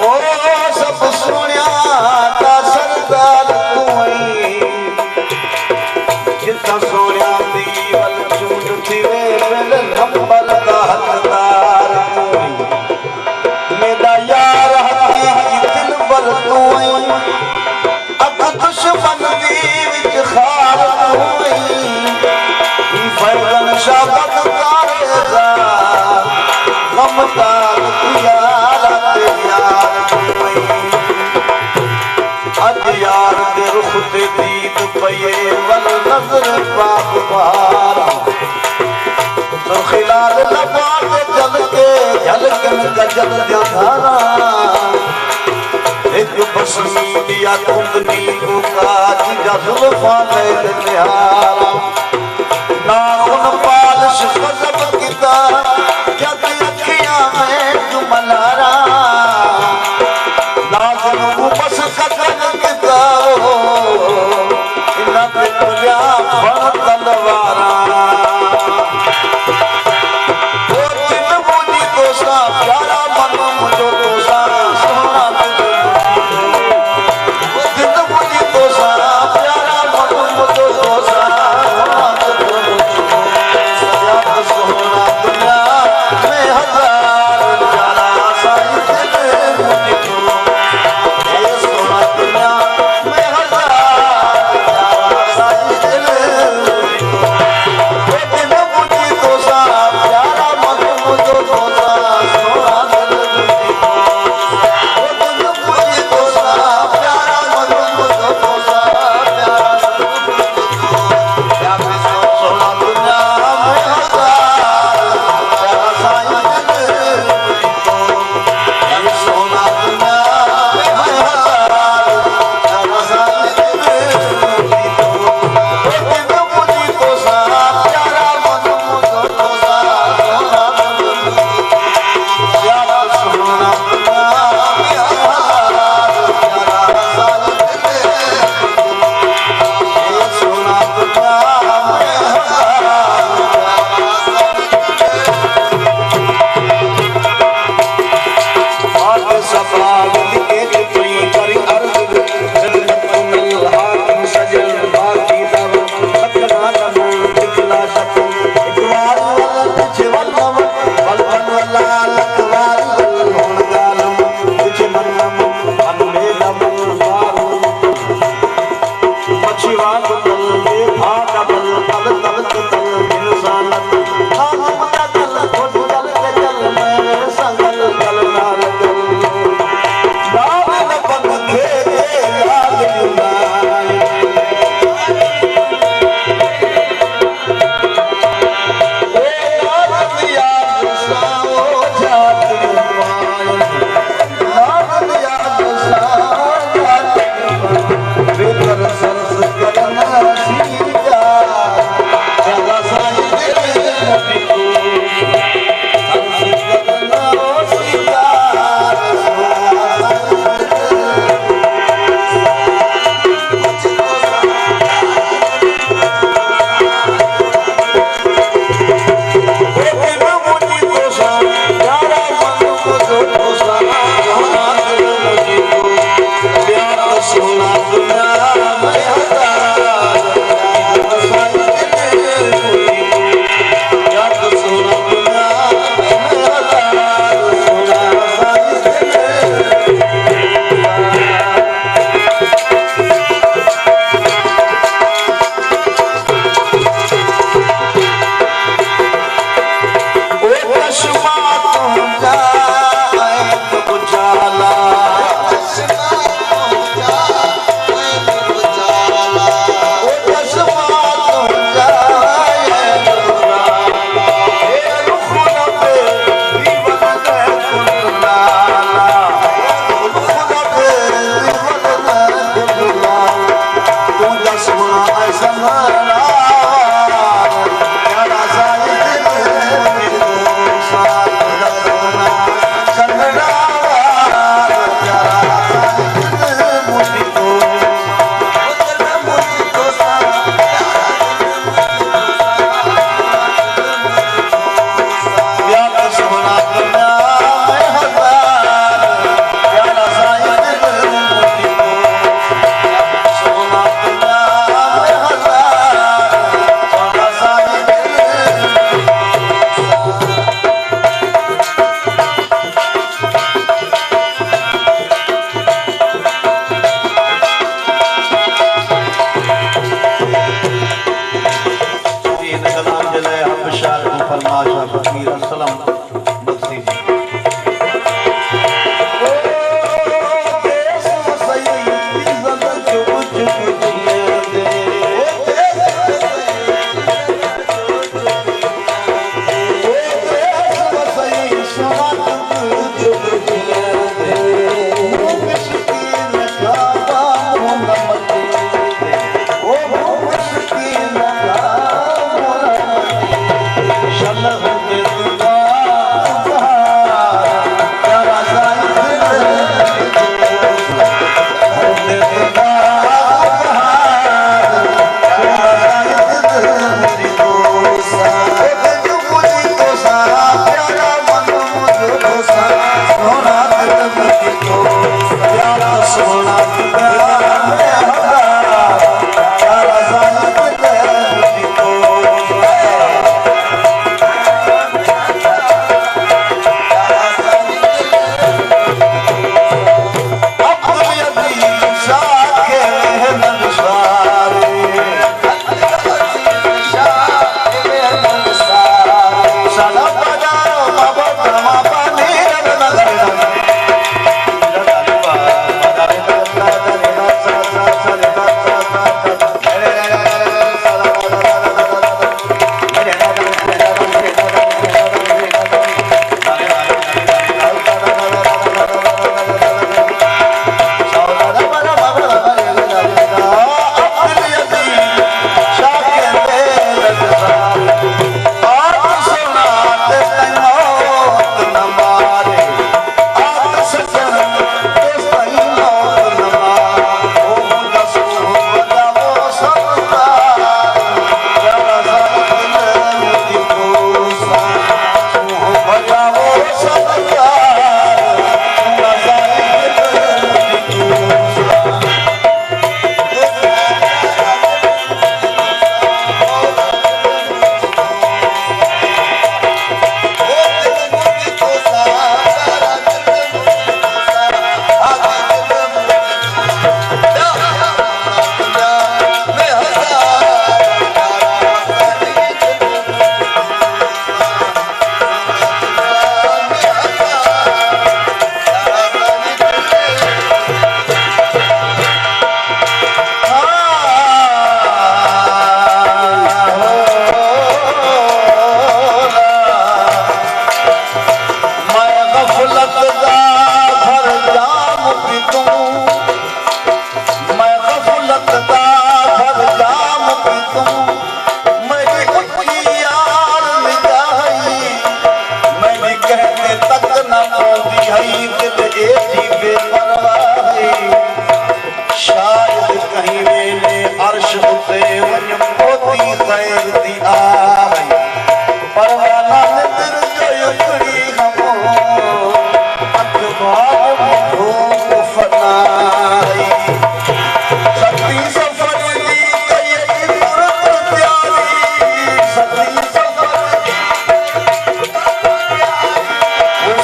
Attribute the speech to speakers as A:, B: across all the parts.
A: ओ सब सुनिया ता सरदार तूं जिता सोनिया दी वल चूंड थी वे वेल नंबर दा हकदार मेरा यार हकी दिल बर तूं अग दुश्मन दी विच खार तूं फैलन शाबत तारेगा गमदार यार यार अज यार दे रुख ते दीद पये वल नजर पाक बार खिलाल लबात जल के झलकन गजल धारा एक बसनी दिया कुंदनी को काज जुल्फा में निहारा नाखून पालिश गजब किता क्या अखियां में जुमलारा नाज़न बस कतन किता इना पे तुलिया फन तलवारा ओ दिल मुझी तो सा प्यारा मन मुझो तो सा सोना दिल मुझी तो सा प्यारा मन मुझो तो सा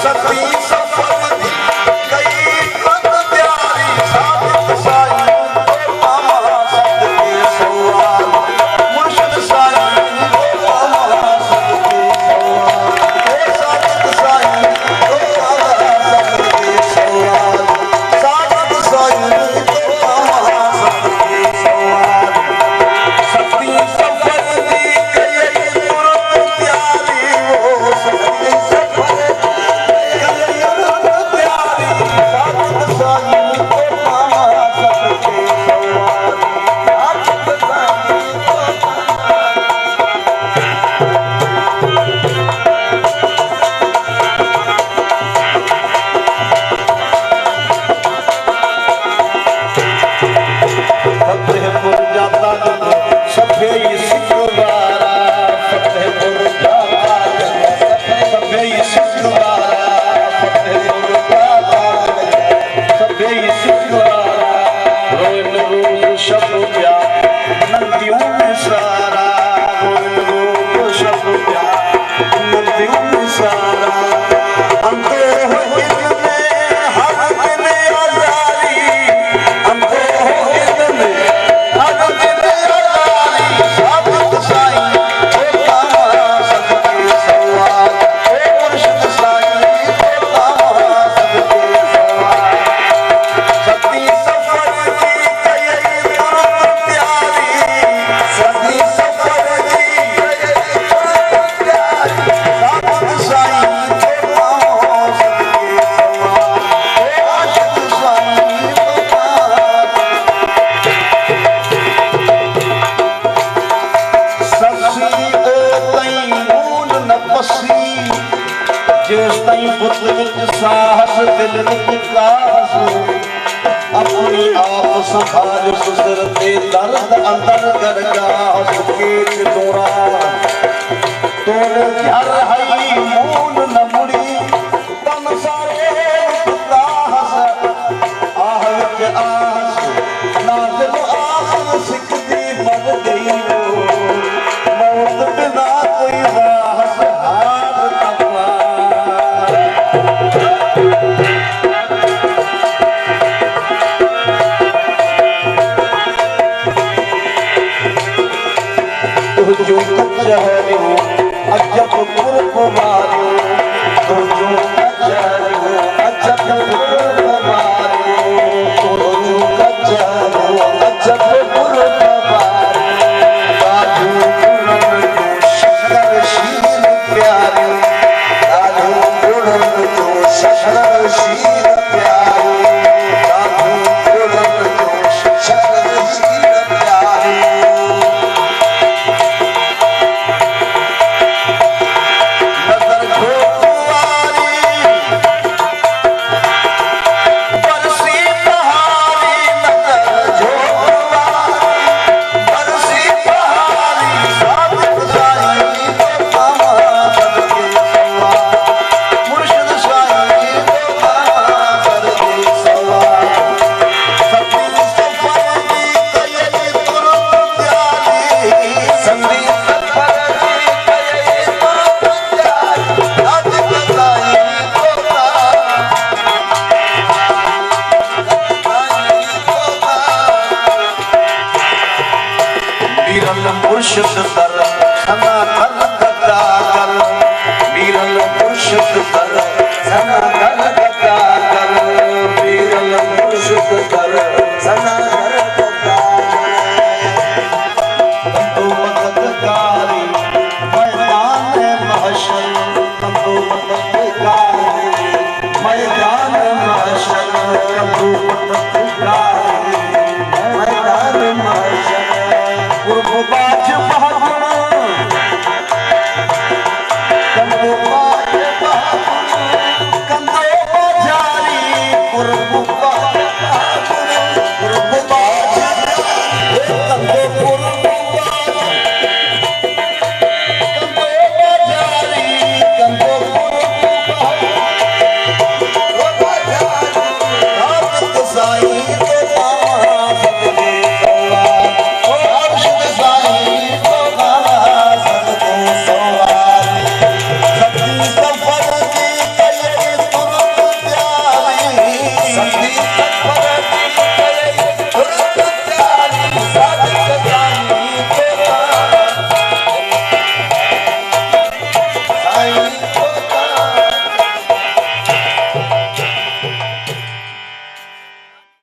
A: सती सफर दी कई पद प्यारी साबित साईं तो मामा सदके सवाल मुर्शिद साईं तो मामा सदके सवाल साबित साईं तो मामा सदके सवाल साबित साईं तो मामा सदके सवाल सती सफर दी कई तुरत प्यारी वो सती सफर कई तुरत प्यारी साबित साईं तो मामा सदके सवाल साबित साईं तो फतेहपुर जाता जब सभे सिखवारा फतेहपुर जाता जब सभे सिखवारा फतेहपुर जाता जब सभे सिखवारा रोइन रोज शब्द प्या नदियों में सारा रोइन रोज शब्द प्या नदियों में सारा अंतो हो इतने हर दिन आजारी अंतो हो इतने हर दिन आजारी साबित साईं तो मामा सदके सवाल मुर्शिद साईं तो मामा सदके सवाल सती सफर दी कई तुरत प्यारी सती सफर दी कई तुरत प्यारी साबित साईं तो मामा सदके सवाल मुर्शिद साईं तो मामा ससी ओ तई मूल न पसी जिस तई बुत विच साहस दिल विच कास अपनी आप संभाल सुसर ते दर्द अंदर गरगास के तोरा तोरे घर हई मूल न मुड़ी तन सारे दास आह विच आस नाज़िल आस सिकदी मर गई मौत बिना कोई वाहस हाथ तपा तुझो कचहरियो अजब पुरख मारियो तुझो कचहरियो अजब पुरख मारियो तुझो कचहरियो अजब पुरख मारियो काजू गुड़न जो शक्कर शीर प्यारियो काजू गुड़न जो शक्कर शीर प्यारियो काजू गुड़न जो शक्कर शीर प्यारियो नजर घोटवारी बरसी पहाड़ी नजर झोटवारी बरसी पहाड़ी साबित साईं तो मामा सदके सवाल मुर्शिद साईं तो मामा सदके सवाल सती सफर दी कई तुरत प्यारी सती सफर दी कई तुरत प्यारी साबित साईं तो मामा विरल मुर्शिद